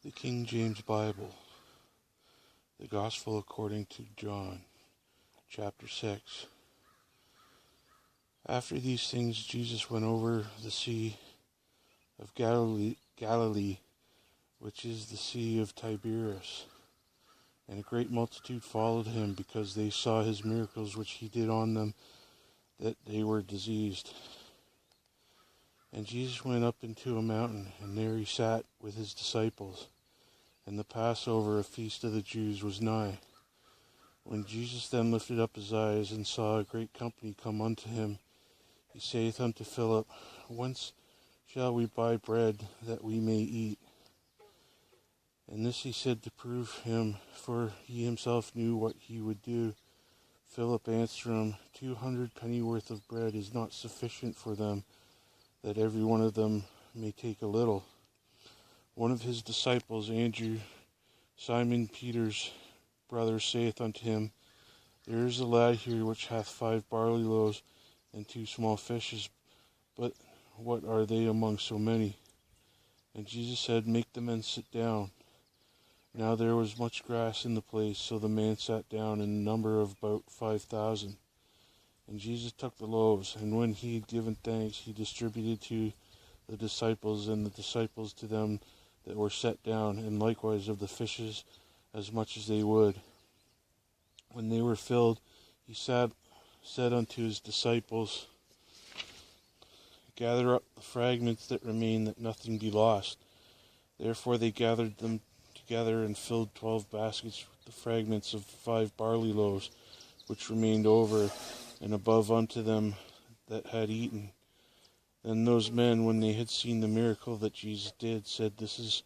The King James Bible, the Gospel according to John, chapter 6. After these things, Jesus went over the Sea of Galilee, which is the Sea of Tiberias. And a great multitude followed him, because they saw his miracles which he did on them that they were diseased. And Jesus went up into a mountain, and there he sat with his disciples. And the Passover, a feast of the Jews, was nigh. When Jesus then lifted up his eyes, and saw a great company come unto him, he saith unto Philip, Whence shall we buy bread, that we may eat? And this he said to prove him, for he himself knew what he would do. Philip answered him, 200 pennyworth of bread is not sufficient for them, that every one of them may take a little. One of his disciples, Andrew, Simon Peter's brother, saith unto him, There is a lad here which hath 5 barley loaves and 2 small fishes, but what are they among so many? And Jesus said, Make the men sit down. Now there was much grass in the place, so the man sat down, in number of about 5,000. And Jesus took the loaves, and when he had given thanks, he distributed to the disciples, and the disciples to them that were set down, and likewise of the fishes as much as they would. When they were filled, he said unto his disciples, Gather up the fragments that remain, that nothing be lost. Therefore they gathered them together, and filled 12 baskets with the fragments of 5 barley loaves, which remained over and above unto them that had eaten. Then those men, when they had seen the miracle that Jesus did, said, This is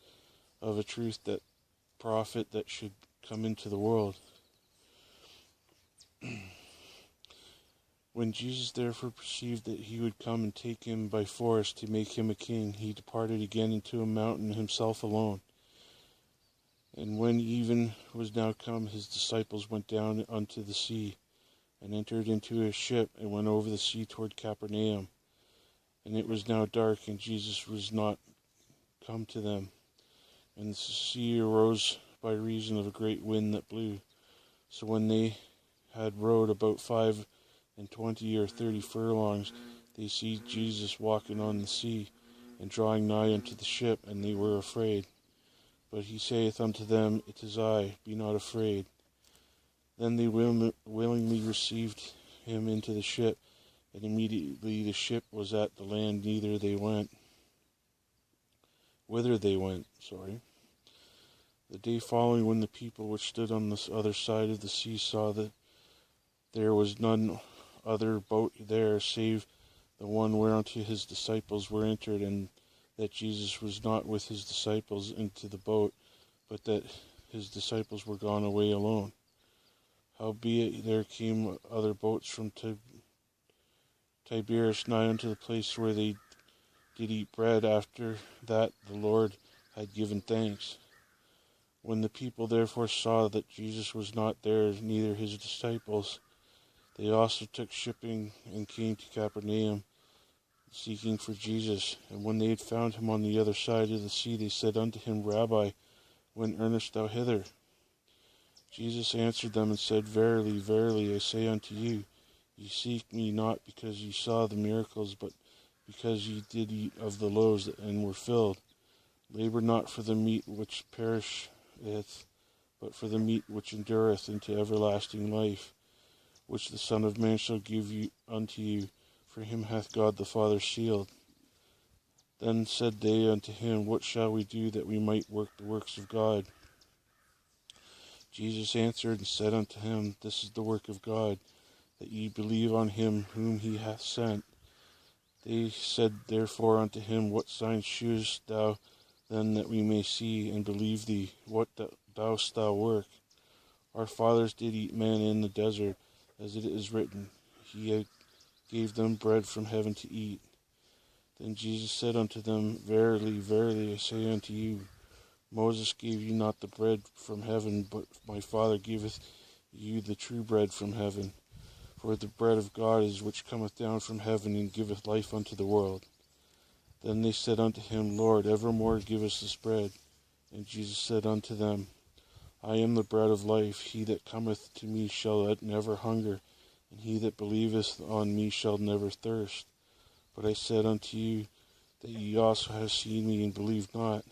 of a truth that prophet that should come into the world. When Jesus therefore perceived that he would come and take him by force to make him a king, he departed again into a mountain himself alone. And when even was now come, his disciples went down unto the sea, and entered into a ship, and went over the sea toward Capernaum. And it was now dark, and Jesus was not come to them. And the sea arose by reason of a great wind that blew. So when they had rowed about 25 or 30 furlongs, they see Jesus walking on the sea, and drawing nigh unto the ship, and they were afraid. But he saith unto them, It is I, be not afraid. Then they willingly received him into the ship, and immediately the ship was at the land, whither they went. The day following, when the people which stood on the other side of the sea saw that there was none other boat there, save the one whereunto his disciples were entered, and that Jesus was not with his disciples into the boat, but that his disciples were gone away alone. Howbeit there came other boats from Tiberias nigh unto the place where they did eat bread, after that the Lord had given thanks. When the people therefore saw that Jesus was not there, neither his disciples, they also took shipping, and came to Capernaum, seeking for Jesus. And when they had found him on the other side of the sea, they said unto him, Rabbi, when earnest thou hither? Jesus answered them and said, Verily, verily, I say unto you, ye seek me not because ye saw the miracles, but because ye did eat of the loaves and were filled. Labor not for the meat which perisheth, but for the meat which endureth into everlasting life, which the Son of Man shall give unto you, for him hath God the Father sealed. Then said they unto him, What shall we do that we might work the works of God? Jesus answered and said unto him, This is the work of God, that ye believe on him whom he hath sent. They said therefore unto him, What signs shewest thou then, that we may see and believe thee? What dost thou work? Our fathers did eat manna in the desert, as it is written, He gave them bread from heaven to eat. Then Jesus said unto them, Verily, verily, I say unto you, Moses gave you not the bread from heaven, but my Father giveth you the true bread from heaven. For the bread of God is which cometh down from heaven, and giveth life unto the world. Then they said unto him, Lord, evermore give us this bread. And Jesus said unto them, I am the bread of life. He that cometh to me shall never hunger, and he that believeth on me shall never thirst. But I said unto you that ye also have seen me, and believe not.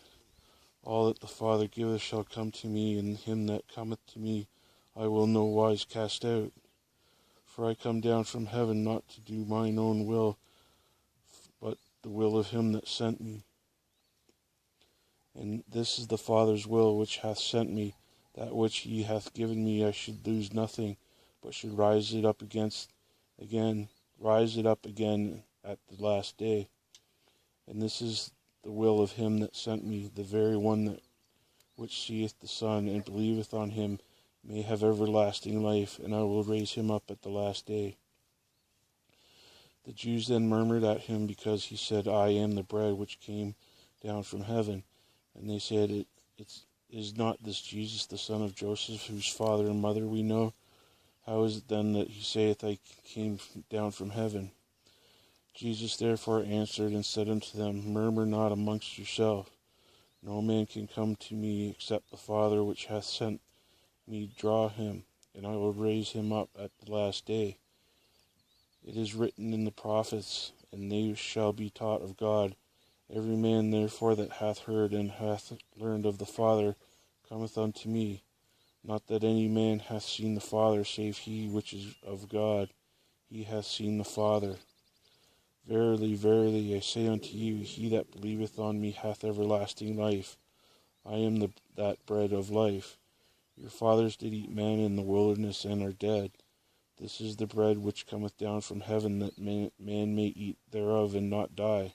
All that the Father giveth shall come to me, and him that cometh to me I will no wise cast out. For I come down from heaven not to do mine own will, but the will of him that sent me. And this is the Father's will which hath sent me, that which he hath given me I should lose nothing, but should rise it up again at the last day. And this is the will of him that sent me, the very one that which seeth the Son, and believeth on him, may have everlasting life, and I will raise him up at the last day. The Jews then murmured at him, because he said, I am the bread which came down from heaven. And they said, Is not this Jesus the son of Joseph, whose father and mother we know? How is it then that he saith, I came down from heaven? Jesus therefore answered and said unto them, Murmur not amongst yourselves. No man can come to me except the Father which hath sent me draw him, and I will raise him up at the last day. It is written in the prophets, and they shall be taught of God. Every man therefore that hath heard and hath learned of the Father cometh unto me. Not that any man hath seen the Father, save he which is of God. He hath seen the Father. Verily, verily, I say unto you, he that believeth on me hath everlasting life. I am that bread of life. Your fathers did eat manna in the wilderness, and are dead. This is the bread which cometh down from heaven, that man may eat thereof and not die.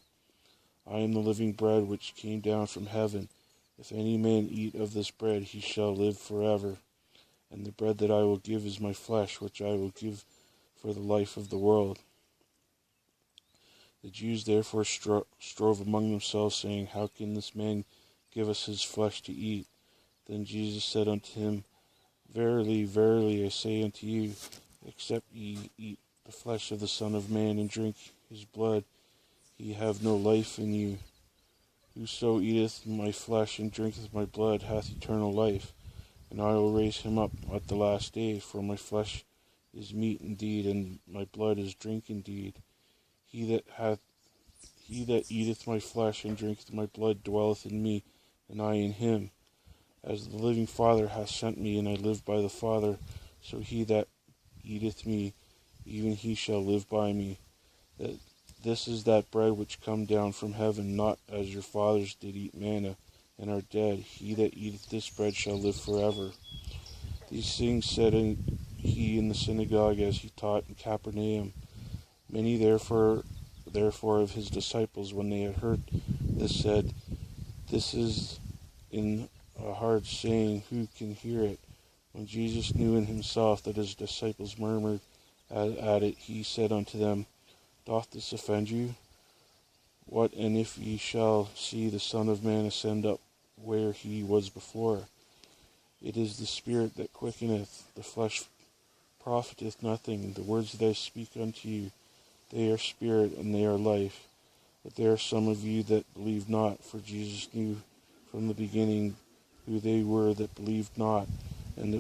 I am the living bread which came down from heaven. If any man eat of this bread, he shall live forever. And the bread that I will give is my flesh, which I will give for the life of the world. The Jews therefore strove among themselves, saying, How can this man give us his flesh to eat? Then Jesus said unto him, Verily, verily, I say unto you, except ye eat the flesh of the Son of Man and drink his blood, ye have no life in you. Whoso eateth my flesh and drinketh my blood hath eternal life, and I will raise him up at the last day. For my flesh is meat indeed, and my blood is drink indeed. He that eateth my flesh and drinketh my blood dwelleth in me, and I in him. As the living Father hath sent me, and I live by the Father, so he that eateth me, even he shall live by me. This is that bread which come down from heaven, not as your fathers did eat manna, and are dead. He that eateth this bread shall live forever. These things said he in the synagogue, as he taught in Capernaum. Many therefore of his disciples, when they had heard this, said, This is in a hard saying, who can hear it? When Jesus knew in himself that his disciples murmured at it, he said unto them, Doth this offend you? What, and if ye shall see the Son of Man ascend up where he was before? It is the Spirit that quickeneth, the flesh profiteth nothing. The words that I speak unto you, they are spirit, and they are life. But there are some of you that believe not, for Jesus knew from the beginning who they were that believed not, and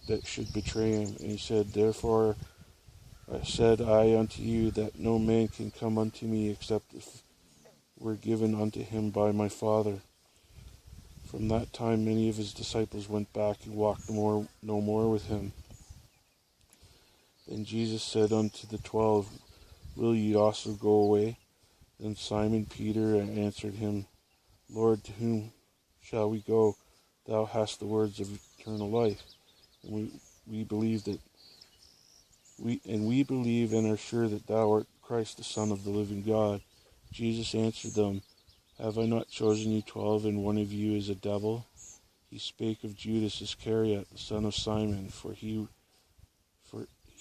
that should betray him. And he said, Therefore said I unto you, that no man can come unto me, except if were given unto him by my Father. From that time many of his disciples went back and walked no more with him. Then Jesus said unto the 12, Will ye also go away? Then Simon Peter answered him, Lord, to whom shall we go? Thou hast the words of eternal life, and we believe and are sure that thou art Christ, the Son of the living God. Jesus answered them, Have I not chosen you 12, and one of you is a devil? He spake of Judas Iscariot, the son of Simon, for he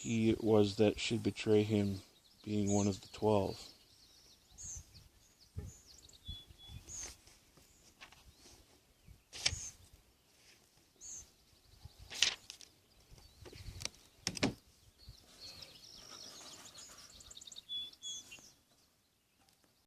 it was that should betray him, being one of the 12.